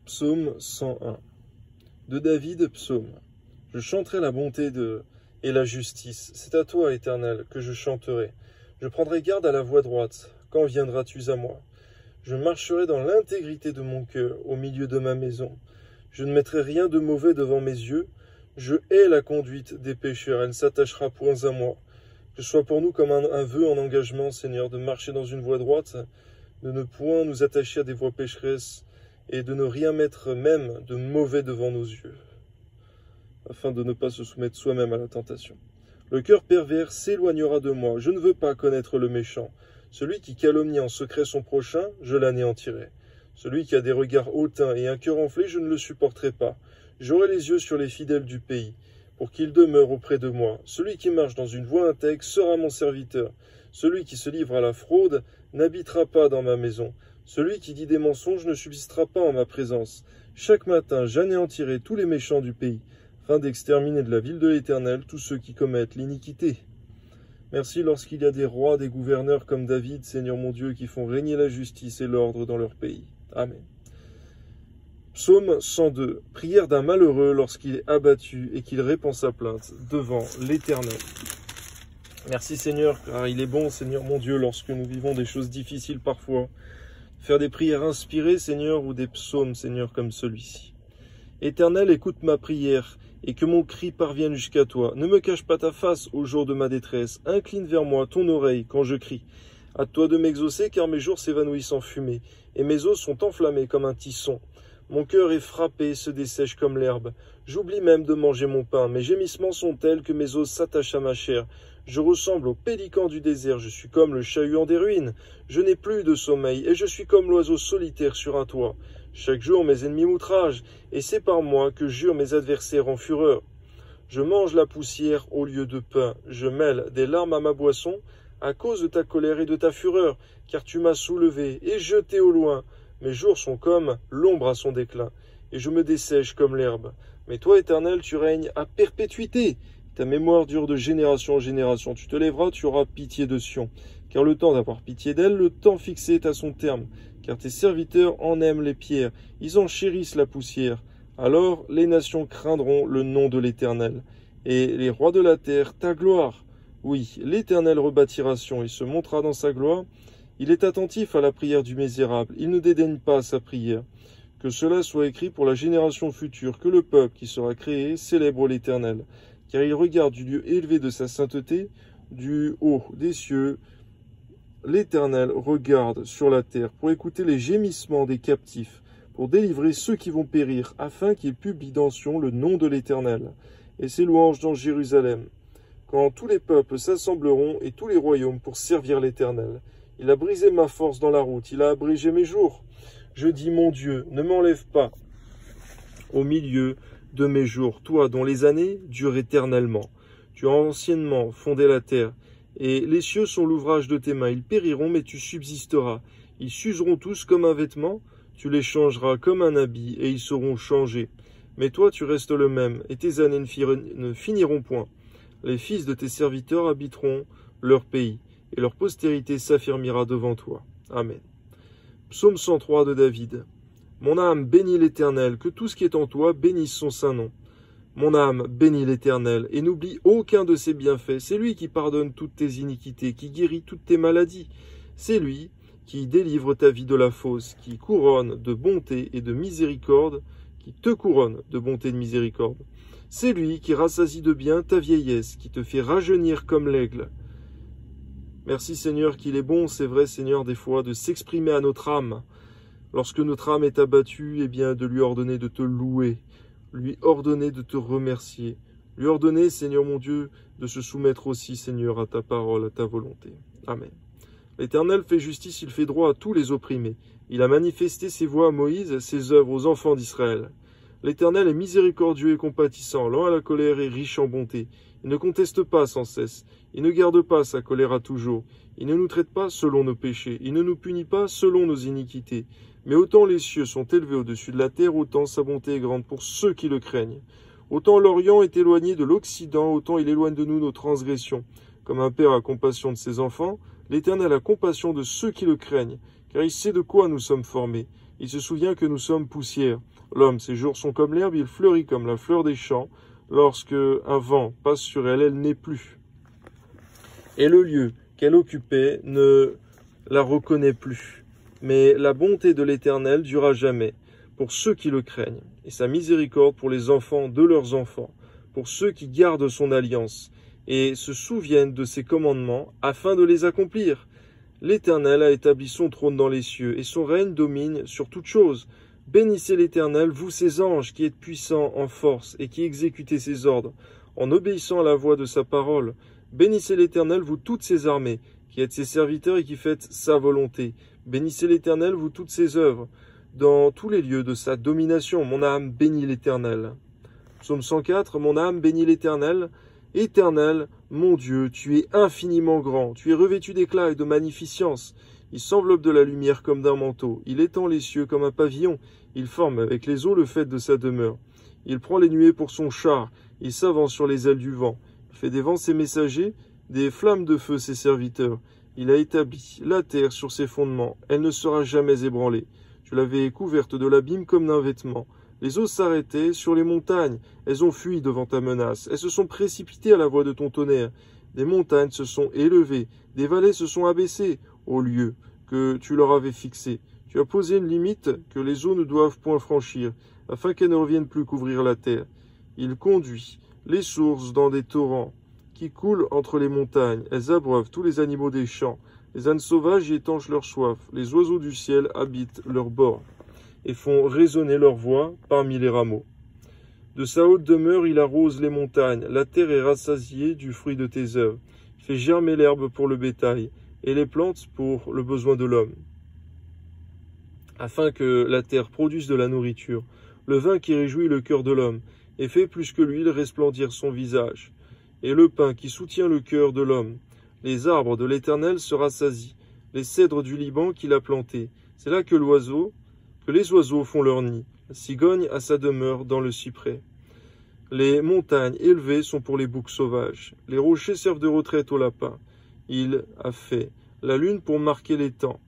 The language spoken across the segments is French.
Psaume 101. De David, psaume. Je chanterai la bonté et la justice. C'est à toi, Éternel, que je chanterai. Je prendrai garde à la voie droite. Quand viendras-tu à moi? Je marcherai dans l'intégrité de mon cœur, au milieu de ma maison. Je ne mettrai rien de mauvais devant mes yeux. Je hais la conduite des pécheurs, elle ne s'attachera point à moi. Que ce soit pour nous comme un vœu en engagement, Seigneur, de marcher dans une voie droite, de ne point nous attacher à des voies pécheresses, et de ne rien mettre même de mauvais devant nos yeux, afin de ne pas se soumettre soi-même à la tentation. Le cœur pervers s'éloignera de moi, je ne veux pas connaître le méchant. Celui qui calomnie en secret son prochain, je l'anéantirai. Celui qui a des regards hautains et un cœur enflé, je ne le supporterai pas. J'aurai les yeux sur les fidèles du pays, pour qu'ils demeurent auprès de moi. Celui qui marche dans une voie intègre sera mon serviteur. Celui qui se livre à la fraude n'habitera pas dans ma maison. Celui qui dit des mensonges ne subsistera pas en ma présence. Chaque matin, j'anéantirai tous les méchants du pays, afin d'exterminer de la ville de l'Éternel tous ceux qui commettent l'iniquité. Merci lorsqu'il y a des rois, des gouverneurs comme David, Seigneur mon Dieu, qui font régner la justice et l'ordre dans leur pays. Amen. Psaume 102. Prière d'un malheureux lorsqu'il est abattu et qu'il répand sa plainte devant l'Éternel. Merci Seigneur, car il est bon, Seigneur mon Dieu, lorsque nous vivons des choses difficiles parfois, faire des prières inspirées, Seigneur, ou des psaumes, Seigneur, comme celui-ci. Éternel, écoute ma prière, et que mon cri parvienne jusqu'à toi. Ne me cache pas ta face au jour de ma détresse. Incline vers moi ton oreille quand je crie. À toi de m'exaucer, car mes jours s'évanouissent en fumée, et mes os sont enflammés comme un tisson. Mon cœur est frappé, se dessèche comme l'herbe. J'oublie même de manger mon pain. Mes gémissements sont tels que mes os s'attachent à ma chair. Je ressemble au pélican du désert. Je suis comme le chat-huant des ruines. Je n'ai plus de sommeil, et je suis comme l'oiseau solitaire sur un toit. Chaque jour, mes ennemis m'outragent, et c'est par moi que jurent mes adversaires en fureur. Je mange la poussière au lieu de pain. Je mêle des larmes à ma boisson, à cause de ta colère et de ta fureur, car tu m'as soulevé et jeté au loin. Mes jours sont comme l'ombre à son déclin, et je me dessèche comme l'herbe. Mais toi, Éternel, tu règnes à perpétuité. Ta mémoire dure de génération en génération. Tu te lèveras, tu auras pitié de Sion. Car le temps d'avoir pitié d'elle, le temps fixé est à son terme. Car tes serviteurs en aiment les pierres, ils en chérissent la poussière. Alors les nations craindront le nom de l'Éternel, et les rois de la terre ta gloire. Oui, l'Éternel rebâtira Sion et se montrera dans sa gloire. Il est attentif à la prière du misérable, il ne dédaigne pas sa prière. Que cela soit écrit pour la génération future, que le peuple qui sera créé célèbre l'Éternel, car il regarde du lieu élevé de sa sainteté, du haut des cieux. L'Éternel regarde sur la terre pour écouter les gémissements des captifs, pour délivrer ceux qui vont périr, afin qu'il publie dans Sion le nom de l'Éternel, et ses louanges dans Jérusalem. Quand tous les peuples s'assembleront et tous les royaumes pour servir l'Éternel. Il a brisé ma force dans la route, il a abrégé mes jours. Je dis, mon Dieu, ne m'enlève pas au milieu de mes jours, toi dont les années durent éternellement. Tu as anciennement fondé la terre, et les cieux sont l'ouvrage de tes mains. Ils périront, mais tu subsisteras. Ils s'useront tous comme un vêtement, tu les changeras comme un habit, et ils seront changés. Mais toi, tu restes le même, et tes années ne finiront point. Les fils de tes serviteurs habiteront leur pays, et leur postérité s'affermira devant toi. Amen. Psaume 103 de David. Mon âme bénit l'Éternel, que tout ce qui est en toi bénisse son saint nom. Mon âme bénit l'Éternel, et n'oublie aucun de ses bienfaits. C'est lui qui pardonne toutes tes iniquités, qui guérit toutes tes maladies. C'est lui qui délivre ta vie de la fosse, qui couronne de bonté et de miséricorde, qui te couronne de bonté et de miséricorde. C'est lui qui rassasie de bien ta vieillesse, qui te fait rajeunir comme l'aigle. Merci Seigneur qu'il est bon, c'est vrai Seigneur, des fois, de s'exprimer à notre âme. Lorsque notre âme est abattue, eh bien, de lui ordonner de te louer, lui ordonner de te remercier, lui ordonner, Seigneur mon Dieu, de se soumettre aussi, Seigneur, à ta parole, à ta volonté. Amen. L'Éternel fait justice, il fait droit à tous les opprimés. Il a manifesté ses voies à Moïse, ses œuvres aux enfants d'Israël. L'Éternel est miséricordieux et compatissant, lent à la colère et riche en bonté. Il ne conteste pas sans cesse, il ne garde pas sa colère à toujours. Il ne nous traite pas selon nos péchés, il ne nous punit pas selon nos iniquités. Mais autant les cieux sont élevés au-dessus de la terre, autant sa bonté est grande pour ceux qui le craignent. Autant l'Orient est éloigné de l'Occident, autant il éloigne de nous nos transgressions. Comme un père a compassion de ses enfants, l'Éternel a compassion de ceux qui le craignent, car il sait de quoi nous sommes formés. Il se souvient que nous sommes poussière. L'homme, ses jours sont comme l'herbe, il fleurit comme la fleur des champs. Lorsque un vent passe sur elle, elle n'est plus. Et le lieu qu'elle occupait ne la reconnaît plus. Mais la bonté de l'Éternel durera jamais pour ceux qui le craignent, et sa miséricorde pour les enfants de leurs enfants, pour ceux qui gardent son alliance, et se souviennent de ses commandements, afin de les accomplir. L'Éternel a établi son trône dans les cieux, et son règne domine sur toutes choses. Bénissez l'Éternel, vous ses anges, qui êtes puissants en force, et qui exécutez ses ordres, en obéissant à la voix de sa parole. Bénissez l'Éternel, vous toutes ses armées, qui êtes ses serviteurs et qui faites sa volonté. Bénissez l'Éternel, vous toutes ses œuvres, dans tous les lieux de sa domination. Mon âme bénit l'Éternel. Psaume 104, mon âme bénit l'Éternel. Éternel, mon Dieu, tu es infiniment grand, tu es revêtu d'éclat et de magnificence. Il s'enveloppe de la lumière comme d'un manteau, il étend les cieux comme un pavillon, il forme avec les eaux le faîte de sa demeure. Il prend les nuées pour son char, il s'avance sur les ailes du vent. Il fait des vents ses messagers, des flammes de feu ses serviteurs. Il a établi la terre sur ses fondements, elle ne sera jamais ébranlée. Tu l'avais couverte de l'abîme comme d'un vêtement. Les eaux s'arrêtaient sur les montagnes, elles ont fui devant ta menace, elles se sont précipitées à la voix de ton tonnerre. Des montagnes se sont élevées, des vallées se sont abaissées au lieu que tu leur avais fixé. Tu as posé une limite que les eaux ne doivent point franchir, afin qu'elles ne reviennent plus couvrir la terre. Il conduit les sources dans des torrents qui coulent entre les montagnes, elles abreuvent tous les animaux des champs. Les ânes sauvages y étanchent leur soif, les oiseaux du ciel habitent leurs bords, et font résonner leur voix parmi les rameaux. De sa haute demeure, il arrose les montagnes, la terre est rassasiée du fruit de tes œuvres. Il fait germer l'herbe pour le bétail, et les plantes pour le besoin de l'homme, afin que la terre produise de la nourriture, le vin qui réjouit le cœur de l'homme, et fait plus que l'huile resplendir son visage, et le pain qui soutient le cœur de l'homme. Les arbres de l'Éternel se rassasient, les cèdres du Liban qu'il a plantés. C'est là que les oiseaux font leur nid. La cigogne a sa demeure dans le cyprès. Les montagnes élevées sont pour les boucs sauvages. Les rochers servent de retraite aux lapins. Il a fait la lune pour marquer les temps.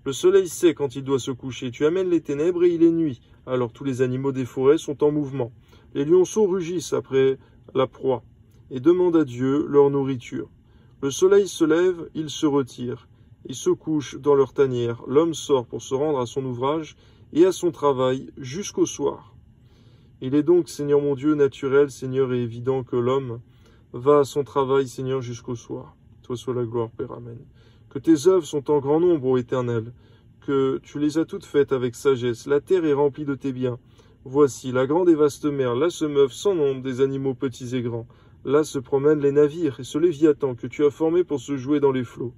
Le soleil sait quand il doit se coucher. Tu amènes les ténèbres et il est nuit. Alors tous les animaux des forêts sont en mouvement. Les lionceaux rugissent après la proie et demandent à Dieu leur nourriture. Le soleil se lève, il se retire. Ils se couchent dans leur tanière. L'homme sort pour se rendre à son ouvrage et à son travail jusqu'au soir. Il est donc, Seigneur mon Dieu, naturel, Seigneur, et évident que l'homme va à son travail, Seigneur, jusqu'au soir. Toi soit la gloire, Père, Amen. Que tes œuvres sont en grand nombre, ô Éternel, que tu les as toutes faites avec sagesse. La terre est remplie de tes biens. Voici la grande et vaste mer, là se meuvent sans nombre des animaux petits et grands. Là se promènent les navires et ce léviathan que tu as formé pour se jouer dans les flots.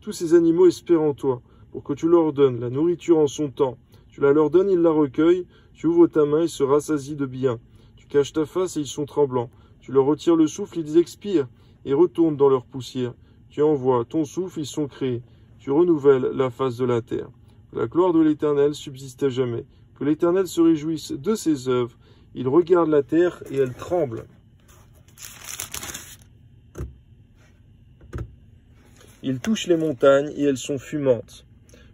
Tous ces animaux espèrent en toi, pour que tu leur donnes la nourriture en son temps. Tu la leur donnes, ils la recueillent. Tu ouvres ta main, ils se rassasient de bien. Tu caches ta face et ils sont tremblants. Tu leur retires le souffle, ils expirent et retournent dans leur poussière. Tu envoies ton souffle, ils sont créés. Tu renouvelles la face de la terre. Que la gloire de l'Éternel subsiste à jamais. Que l'Éternel se réjouisse de ses œuvres. Il regarde la terre et elle tremble. Il touche les montagnes et elles sont fumantes.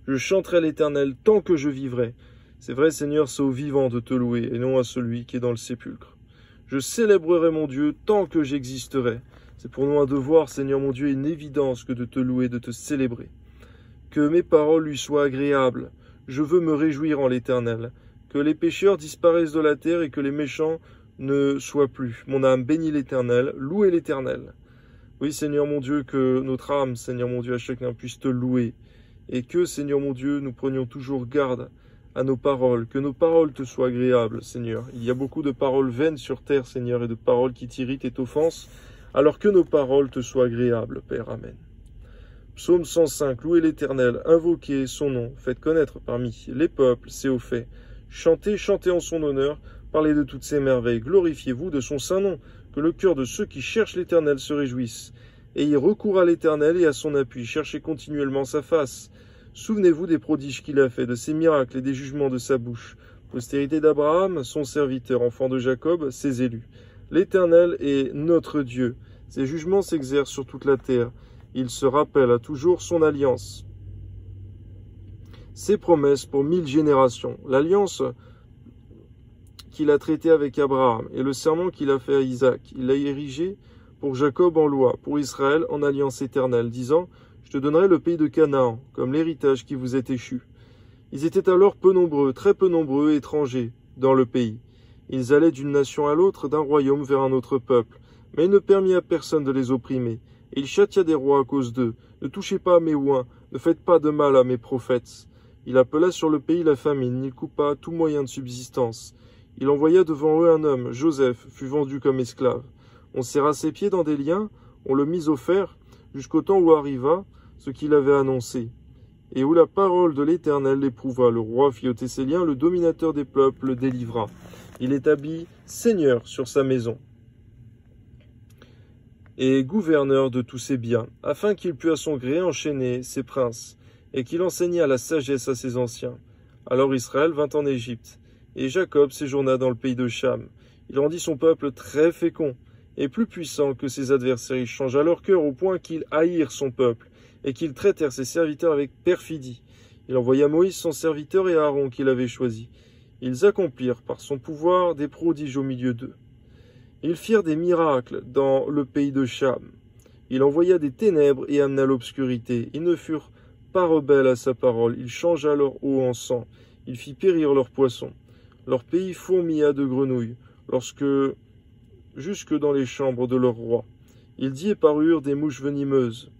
Je chanterai l'Éternel tant que je vivrai. C'est vrai, Seigneur, c'est au vivant de te louer et non à celui qui est dans le sépulcre. Je célébrerai mon Dieu tant que j'existerai. C'est pour nous un devoir, Seigneur mon Dieu, une évidence que de te louer, de te célébrer. Que mes paroles lui soient agréables. Je veux me réjouir en l'Éternel. Que les pécheurs disparaissent de la terre et que les méchants ne soient plus. Mon âme bénit l'Éternel, louez l'Éternel. Oui, Seigneur mon Dieu, que notre âme, Seigneur mon Dieu, à chacun puisse te louer. Et que, Seigneur mon Dieu, nous prenions toujours garde à nos paroles, que nos paroles te soient agréables, Seigneur. Il y a beaucoup de paroles vaines sur terre, Seigneur, et de paroles qui t'irritent et t'offensent, alors que nos paroles te soient agréables, Père. Amen. Psaume 105, louez l'Éternel, invoquez son nom, faites connaître parmi les peuples ses hauts faits. Chantez, chantez en son honneur, parlez de toutes ses merveilles, glorifiez-vous de son saint nom, que le cœur de ceux qui cherchent l'Éternel se réjouisse. Ayez recours à l'Éternel et à son appui, cherchez continuellement sa face. Souvenez-vous des prodiges qu'il a faits, de ses miracles et des jugements de sa bouche. Postérité d'Abraham, son serviteur, enfant de Jacob, ses élus. L'Éternel est notre Dieu. Ses jugements s'exercent sur toute la terre. Il se rappelle à toujours son alliance. ses promesses pour 1000 générations, l'alliance qu'il a traitée avec Abraham et le serment qu'il a fait à Isaac. Il l'a érigé pour Jacob en loi, pour Israël en alliance éternelle, disant « Je te donnerai le pays de Canaan comme l'héritage qui vous est échu. » Ils étaient alors peu nombreux, très peu nombreux, étrangers, dans le pays. Ils allaient d'une nation à l'autre, d'un royaume vers un autre peuple. Mais il ne permit à personne de les opprimer. Et il châtia des rois à cause d'eux. Ne touchez pas à mes oins, ne faites pas de mal à mes prophètes. Il appela sur le pays la famine, il coupa tout moyen de subsistance. Il envoya devant eux un homme, Joseph, fut vendu comme esclave. On serra ses pieds dans des liens, on le mit au fer, jusqu'au temps où arriva ce qu'il avait annoncé. Et où la parole de l'Éternel l'éprouva. Le roi fit ôter ses liens, le dominateur des peuples le délivra. Il établit seigneur sur sa maison et gouverneur de tous ses biens, afin qu'il pût à son gré enchaîner ses princes, et qu'il enseignât la sagesse à ses anciens. Alors Israël vint en Égypte, et Jacob séjourna dans le pays de Cham. Il rendit son peuple très fécond, et plus puissant que ses adversaires. Il changea leur cœur au point qu'ils haïrent son peuple, et qu'ils traitèrent ses serviteurs avec perfidie. Il envoya Moïse son serviteur et Aaron qu'il avait choisi. Ils accomplirent par son pouvoir des prodiges au milieu d'eux. Ils firent des miracles dans le pays de Cham. Il envoya des ténèbres et amena l'obscurité. Ils ne furent pas rebelles à sa parole. Il changea leur eau en sang. Il fit périr leurs poissons. Leur pays fourmilla de grenouilles, jusque dans les chambres de leur roi. Il dit et parurent des mouches venimeuses.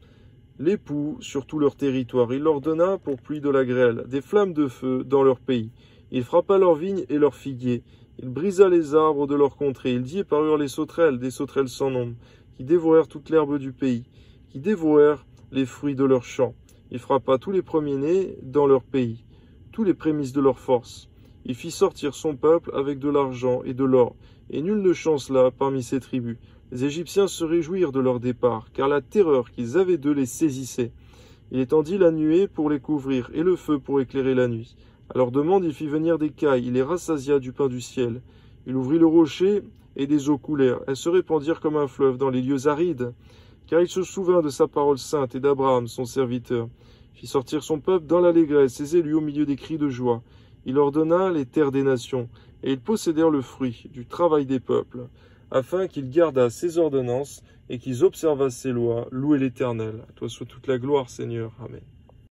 L'époux sur tout leur territoire. Il leur donna pour pluie de la grêle, des flammes de feu dans leur pays. Il frappa leurs vignes et leurs figuiers. Il brisa les arbres de leur contrée. Il dit et parurent les sauterelles, des sauterelles sans nombre, qui dévorèrent toute l'herbe du pays, qui dévorèrent les fruits de leurs champs. Il frappa tous les premiers-nés dans leur pays, tous les prémices de leur force. Il fit sortir son peuple avec de l'argent et de l'or, et nul ne chancela parmi ses tribus. Les Égyptiens se réjouirent de leur départ, car la terreur qu'ils avaient d'eux les saisissait. Il étendit la nuée pour les couvrir, et le feu pour éclairer la nuit. À leur demande, il fit venir des cailles, il les rassasia du pain du ciel. Il ouvrit le rocher, et des eaux coulèrent. Elles se répandirent comme un fleuve dans les lieux arides, car il se souvint de sa parole sainte et d'Abraham, son serviteur. Il fit sortir son peuple dans l'allégresse, ses élus au milieu des cris de joie. Il leur donna les terres des nations, et ils possédèrent le fruit du travail des peuples, afin qu'ils gardassent ses ordonnances et qu'ils observassent ses lois. Louez l'Éternel. À toi soit toute la gloire, Seigneur. Amen.